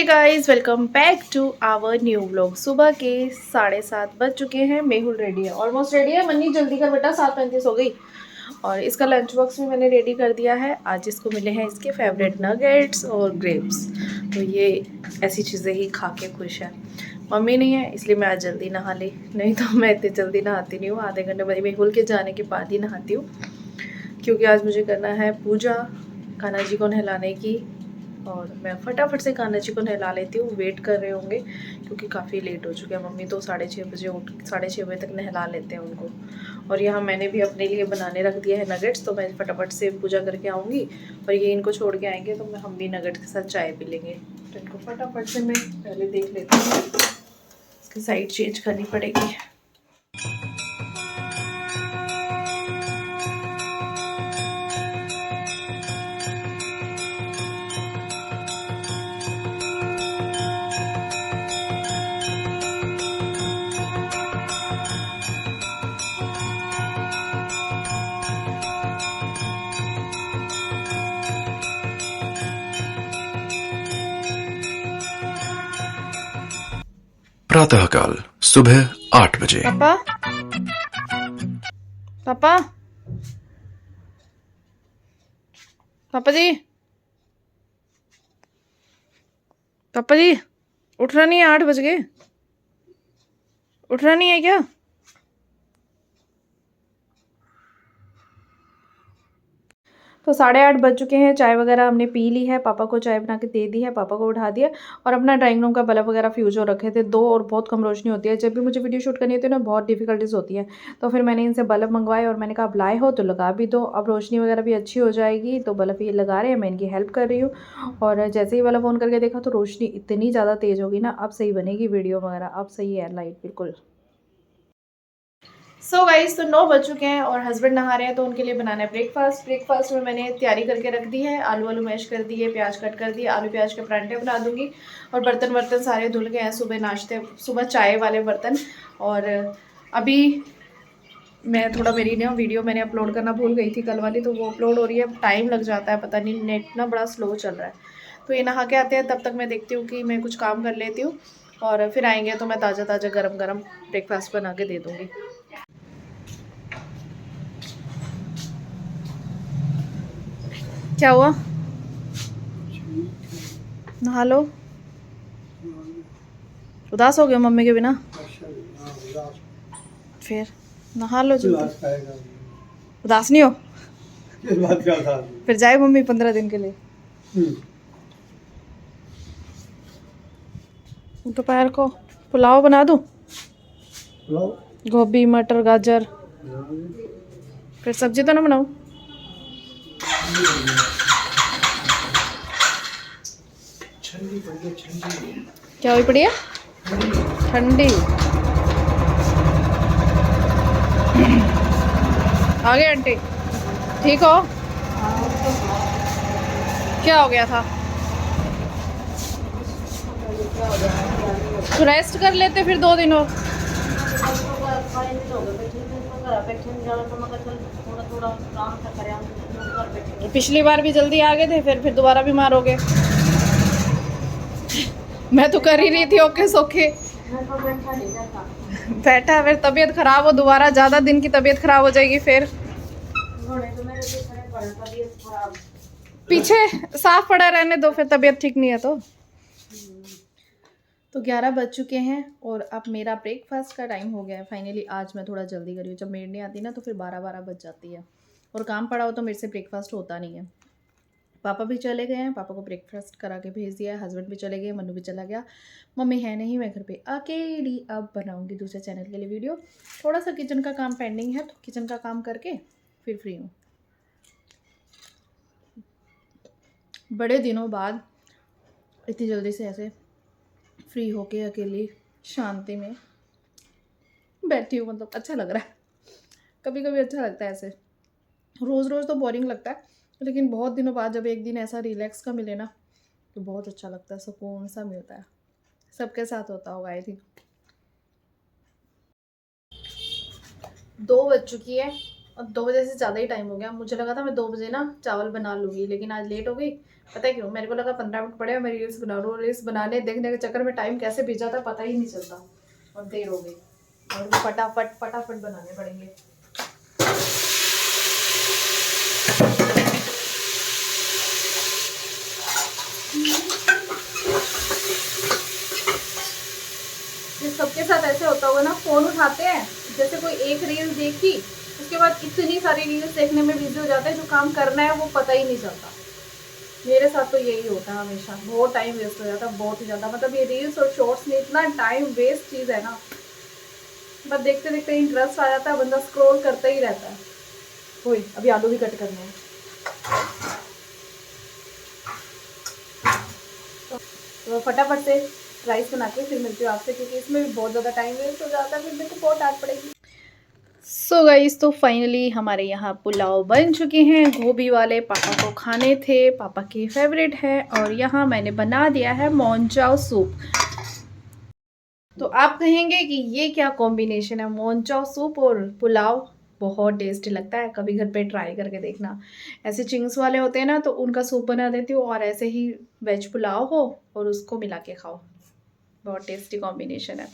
Guys, welcome back to our new vlog. सुबह के 7:30 बज चुके हैं। मेहुल रेडी है, ऑलमोस्ट रेडी है। मन्नी जल्दी कर बेटा, 7:35 हो गई। और इसका लंच बॉक्स भी मैंने रेडी कर दिया है। आज इसको मिले हैं इसके फेवरेट नगेट्स और ग्रेप्स, तो ये ऐसी चीज़ें ही खा के खुश है। मम्मी नहीं है इसलिए मैं आज जल्दी नहा ली, नहीं तो मैं इतनी जल्दी नहाती नहीं हूँ। आधे घंटे बाद मेहुल के जाने के बाद ही नहाती हूँ, क्योंकि आज मुझे करना है पूजा कान्हा जी को नहलाने की। और मैं फटाफट से कान्हा जी को नहला लेती हूँ। वेट कर रहे होंगे क्योंकि काफ़ी लेट हो चुका है। मम्मी तो 6:30 बजे 6:30 बजे तक नहला लेते हैं उनको। और यहाँ मैंने भी अपने लिए बनाने रख दिया है नगेट्स, तो मैं फटाफट से पूजा करके आऊँगी और ये इनको छोड़ के आएंगे, तो हम भी नगेट्स के साथ चाय पी लेंगे। तो इनको फटाफट से मैं पहले देख लेती हूँ, इसकी साइड चेंज करनी पड़ेगी। प्रातःकाल सुबह 8 बजे। पापा, पापा, पापा जी, पापा जी, उठ रहा नहीं है? 8 बज गए, उठ रहा नहीं है क्या? तो 8:30 बज चुके हैं। चाय वगैरह हमने पी ली है, पापा को चाय बना के दे दी है, पापा को उठा दिया। और अपना ड्राइंग रूम का बल्ब वगैरह फ्यूज हो रखे थे दो, और बहुत कम रोशनी होती है। जब भी मुझे वीडियो शूट करनी होती है ना, बहुत डिफिकल्टीज होती है। तो फिर मैंने इनसे बल्ब मंगवाए और मैंने कहा अब लाए हो तो लगा भी दो, अब रोशनी वगैरह भी अच्छी हो जाएगी। तो बल्ब ये लगा रहे हैं, मैं इनकी हेल्प कर रही हूँ। और जैसे ही बल्ब ऑन करके देखा तो रोशनी इतनी ज़्यादा तेज़ होगी ना, अब सही बनेगी वीडियो वगैरह, अब सही है लाइट बिल्कुल। सो गाइस, तो 9 बज चुके हैं और हस्बैंड नहा रहे हैं, तो उनके लिए बनाना है ब्रेकफास्ट। ब्रेकफास्ट में मैंने तैयारी करके रख दी है। आलू मैश कर दिए, प्याज कट कर दिए, आलू प्याज के परांठे बना दूंगी। और बर्तन सारे धुल गए हैं, सुबह नाश्ते सुबह चाय वाले बर्तन। और अभी मैं थोड़ा, मेरी ना वीडियो मैंने अपलोड करना भूल गई थी कल वाली, तो वो अपलोड हो रही है। टाइम लग जाता है, पता नहीं, नेट ना बड़ा स्लो चल रहा है। तो ये नहा के आते हैं, तब तक मैं देखती हूँ कि मैं कुछ काम कर लेती हूँ। और फिर आएंगे तो मैं ताज़ा ताज़ा गरम गरम ब्रेकफास्ट बना के दे दूँगी। क्या हुआ? नहा लो। उदास हो गए मम्मी के बिना? फिर नहा लो जल्दी। उदास नहीं हो? फिर जाए मम्मी 15 दिन के लिए। दोपहर को पुलाव बना दूं? गोभी मटर गाजर, फिर सब्जी तो ना बनाऊं? क्या हुई पड़ी है? ठंडी। आ गए आंटी? ठीक हो? क्या हो गया था? तो रेस्ट कर लेते फिर 2 दिन और। पिछली बार भी जल्दी आ गए थे, फिर दोबारा बीमार हो गए। मैं तो कर ही रही थी ओके सोके। बैठा, फिर तबीयत खराब हो दोबारा, ज्यादा दिन की तबीयत खराब हो जाएगी। फिर पीछे साफ पड़ा रहने दो, फिर तबीयत ठीक नहीं है तो 11 बज चुके हैं और अब मेरा ब्रेकफास्ट का टाइम हो गया है। फाइनली आज मैं थोड़ा जल्दी करी हूँ। जब मेड नहीं आती ना, तो फिर 12 बज जाती है, और काम पड़ा हो तो मेरे से ब्रेकफास्ट होता नहीं है। पापा भी चले गए हैं, पापा को ब्रेकफास्ट करा के भेज दिया है। हस्बैंड भी चले गए, मन्नू भी चला गया, मम्मी है नहीं, मैं घर पे अकेली। अब बनाऊंगी दूसरे चैनल के लिए वीडियो। थोड़ा सा किचन का काम पेंडिंग है, तो किचन का काम करके फिर फ्री हूँ। बड़े दिनों बाद इतनी जल्दी से ऐसे फ्री होके अकेली शांति में बैठी हूँ, मतलब अच्छा लग रहा है। कभी कभी अच्छा लगता है ऐसे, रोज़ रोज़ तो बोरिंग लगता है, लेकिन बहुत दिनों बाद जब एक दिन ऐसा रिलैक्स का मिले ना, तो बहुत अच्छा लगता है, सुकून सा मिलता है। सबके साथ होता होगा आई थिंक। 2 बज चुकी है और 2 बजे से ज़्यादा ही टाइम हो गया। मुझे लगा था मैं 2 बजे ना चावल बना लूँगी, लेकिन आज लेट हो गई। पता है क्यों, मेरे को लगा 15 मिनट पड़े और मैं रील्स बना रहा हूँ। रील्स बनाने देखने के चक्कर में टाइम कैसे बीत जाता है पता ही नहीं चलता, और देर हो गई। और वो फटाफट फटाफट बनाने पड़ेंगे। सबके साथ ऐसे होता होगा ना, फोन उठाते हैं, जैसे कोई एक रील देखी, उसके बाद इतनी सारी रील्स देखने में बिजी हो जाते हैं, जो काम करना है वो पता ही नहीं चलता। मेरे साथ तो यही होता है हमेशा, बहुत टाइम वेस्ट हो जाता है, बहुत ही ज़्यादा। मतलब ये रील्स और शॉर्ट्स में इतना टाइम वेस्ट चीज़ है ना, बस देखते देखते इंटरेस्ट आ जाता है, बंदा स्क्रॉल करता ही रहता है। वही अभी आलू भी कट करने हैं, तो फटाफट से राइस बना के फिर मिलती हूँ आपसे, क्योंकि इसमें भी बहुत ज़्यादा टाइम वेस्ट हो जाता है, फिर मेरे को बहुत डांट पड़ेगी। सो गाइस, तो फाइनली हमारे यहाँ पुलाव बन चुके हैं, गोभी वाले। पापा को खाने थे, पापा की फेवरेट है। और यहाँ मैंने बना दिया है मोहनचाव सूप। तो आप कहेंगे कि ये क्या कॉम्बिनेशन है, मोहनचाव सूप और पुलाव। बहुत टेस्टी लगता है, कभी घर पे ट्राई करके देखना। ऐसे चिंग्स वाले होते हैं ना, तो उनका सूप बना देती हूँ, और ऐसे ही वेज पुलाव हो और उसको मिला के खाओ, बहुत टेस्टी कॉम्बिनेशन है।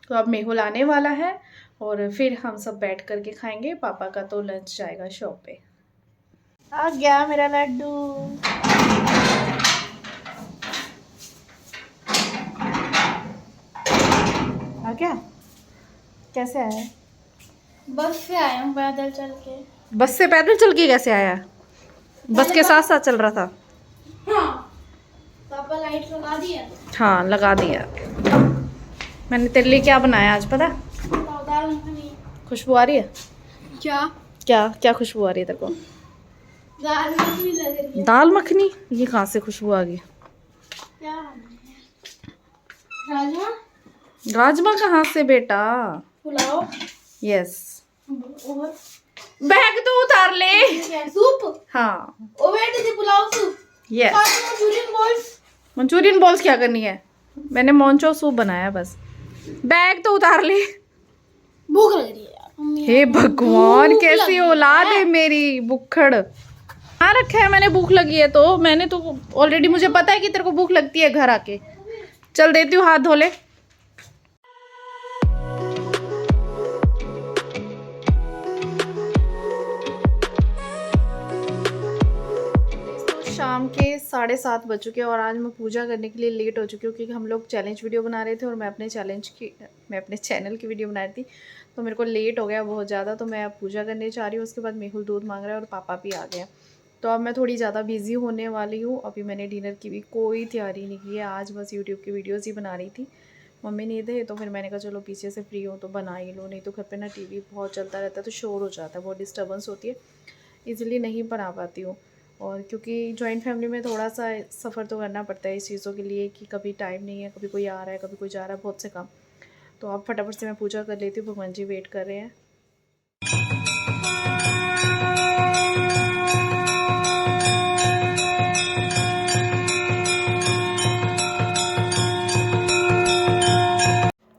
तो अब मेहुल आने वाला है और फिर हम सब बैठ करके खाएंगे। पापा का तो लंच जाएगा शॉप पे। आ गया मेरा लड्डू। आ गया? कैसे आया? बस से आया हूँ पैदल चल के। बस से पैदल चल के कैसे आया? बस के साथ साथ चल रहा था? हाँ, पापा लाइट लगा दिया। हाँ, लगा दिया। मैंने तेरे लिए क्या बनाया आज पता? दाल मखनी। खुशबू आ रही है? क्या? क्या क्या खुशबू आ रही है तेरे को? दाल मखनी लग रही है। दाल मखनी? ये कहाँ से खुशबू आ गई? क्या? राजमा। राजमा कहाँ से बेटा? पुलाव। यस। और बैग तो उतार ले। क्या? सूप। हाँ, ओ वेट, दे pulao soup. Yes. Manchurian balls. Manchurian balls क्या करनी है? मैंने मोहनचाव सूप बनाया बस। बैग तो उतार ले। भूख लग रही है यार मम्मी। हे भगवान, भूख कैसी लगी औलाद है। है मेरी, भुक्खड़। हाँ रखा है मैंने, भूख लगी है तो। मैंने तो ऑलरेडी, मुझे पता है कि तेरे को भूख लगती है घर आके। चल देती हूँ, हाथ धो ले। शाम के 7:30 बज चुके हैं और आज मैं पूजा करने के लिए लेट हो चुकी हूँ, क्योंकि हम लोग चैलेंज वीडियो बना रहे थे और मैं अपने चैनल की वीडियो बना रही थी, तो मेरे को लेट हो गया बहुत ज़्यादा। तो मैं अब पूजा करने जा रही हूँ, उसके बाद मेहुल दूध मांग रहा है और पापा भी आ गए। तो अब मैं थोड़ी ज़्यादा बिजी होने वाली हूँ। अभी मैंने डिनर की भी कोई तैयारी नहीं की है, आज बस यूट्यूब की वीडियोज़ ही बना रही थी। मम्मी नहीं थे तो फिर मैंने कहा चलो पीछे से फ्री हो तो बना ही लो, नहीं तो घर पर ना टीवी बहुत चलता रहता है तो शोर हो जाता है, बहुत डिस्टर्बेंस होती है, इजीली नहीं बना पाती हूँ। और क्योंकि जॉइंट फैमिली में थोड़ा सा सफ़र तो करना पड़ता है इस चीज़ों के लिए, कि कभी टाइम नहीं है, कभी कोई आ रहा है, कभी कोई जा रहा है, बहुत से काम। तो अब फटाफट से मैं पूजा कर लेती हूँ, भगवान जी वेट कर रहे हैं।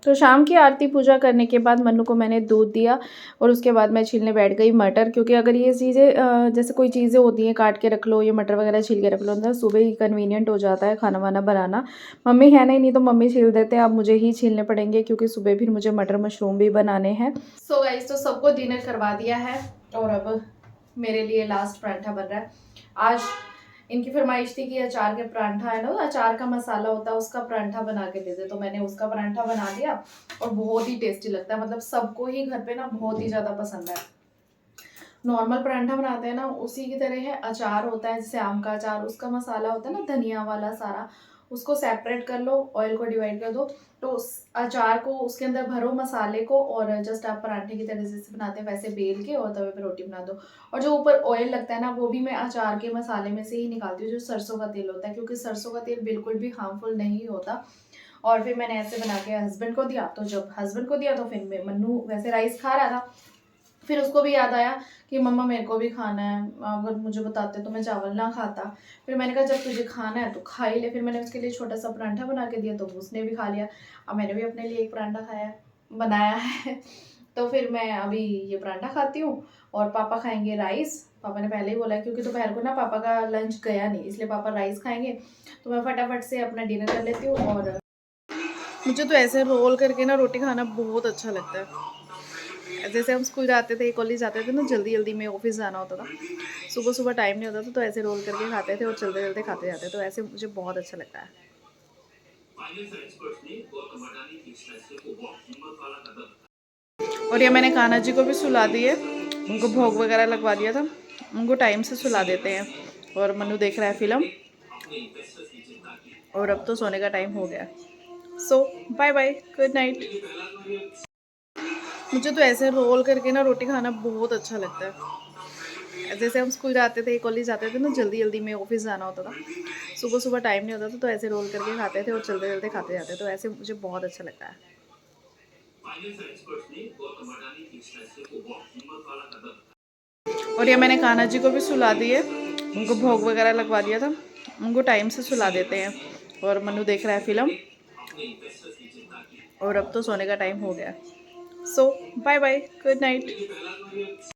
तो शाम की आरती पूजा करने के बाद मन्नू को मैंने दूध दिया और उसके बाद मैं छीलने बैठ गई मटर, क्योंकि अगर ये चीज़ें जैसे कोई चीज़ें होती हैं काट के रख लो, ये मटर वगैरह छील के रख लो, तो सुबह ही कन्वीनियंट हो जाता है खाना वाना बनाना। मम्मी है नहीं तो मम्मी छील देते हैं, अब मुझे ही छीलने पड़ेंगे क्योंकि सुबह फिर मुझे मटर मशरूम भी बनाने हैं। सो गाइस, तो सबको डिनर करवा दिया है और अब मेरे लिए लास्ट पराठा बन रहा है। आज इनकी फरमाइश थी कि अचार के परांठा है ना, अचार का मसाला होता है, उसका परांठा बना के दे दे, तो मैंने उसका परांठा बना दिया और बहुत ही टेस्टी लगता है। मतलब सबको ही घर पे ना बहुत ही ज़्यादा पसंद है। नॉर्मल परांठा बनाते हैं ना, उसी की तरह है। अचार होता है, जैसे आम का अचार, उसका मसाला होता है ना धनिया वाला सारा, उसको सेपरेट कर लो, ऑयल को डिवाइड कर दो, तो उस अचार को उसके अंदर भरो मसाले को, और जस्ट आप पराठे की तरह जैसे बनाते हैं वैसे बेल के और तवे पे रोटी बना दो। और जो ऊपर ऑयल लगता है ना, वो भी मैं अचार के मसाले में से ही निकालती हूँ, जो सरसों का तेल होता है, क्योंकि सरसों का तेल बिल्कुल भी हार्मफुल नहीं होता। और फिर मैंने ऐसे बना के हस्बैंड को दिया, तो जब हस्बैंड को दिया तो फिर मन्नू वैसे राइस खा रहा था, फिर उसको भी याद आया कि मम्मा मेरे को भी खाना है, अगर मुझे बताते तो मैं चावल ना खाता। फिर मैंने कहा जब तुझे खाना है तो खा ही ले। फिर मैंने उसके लिए छोटा सा परांठा बना के दिया, तो उसने भी खा लिया। अब मैंने भी अपने लिए एक परांठा बनाया है। तो फिर मैं अभी ये परांठा खाती हूँ और पापा खाएंगे राइस, पापा ने पहले ही बोला है, क्योंकि दोपहर को ना पापा का लंच गया नहीं, इसलिए पापा राइस खाएंगे। तो मैं फटाफट से अपना डिनर कर लेती हूँ। और मुझे तो ऐसे रोल करके ना रोटी खाना बहुत अच्छा लगता है। जैसे हम स्कूल जाते थे, कॉलेज जाते थे ना, जल्दी जल्दी में ऑफिस जाना होता था, सुबह सुबह टाइम नहीं होता था, तो ऐसे रोल करके खाते थे और चलते चलते खाते जाते, तो ऐसे मुझे बहुत अच्छा लगता है। और ये मैंने कान्हा जी को भी सुला दिए, उनको भोग वगैरह लगवा दिया था, उनको टाइम से सुला देते हैं। और मनु देख रहा है फिल्म, और अब तो सोने का टाइम हो गया। सो बाय बाय, गुड नाइट। मुझे तो ऐसे रोल करके ना रोटी खाना बहुत अच्छा लगता है। जैसे हम स्कूल जाते थे, कॉलेज जाते थे ना, जल्दी जल्दी में ऑफिस जाना होता था, सुबह सुबह टाइम नहीं होता था, तो ऐसे रोल करके खाते थे और चलते चलते खाते जाते, तो ऐसे मुझे बहुत अच्छा लगता है। और ये मैंने कान्हा जी को भी सुला दिए, उनको भोग वगैरह लगवा दिया था, उनको टाइम से सुला देते हैं। और मनु देख रहा है फिल्म, और अब तो सोने का टाइम हो गया। सो बाय बाय, गुड नाइट।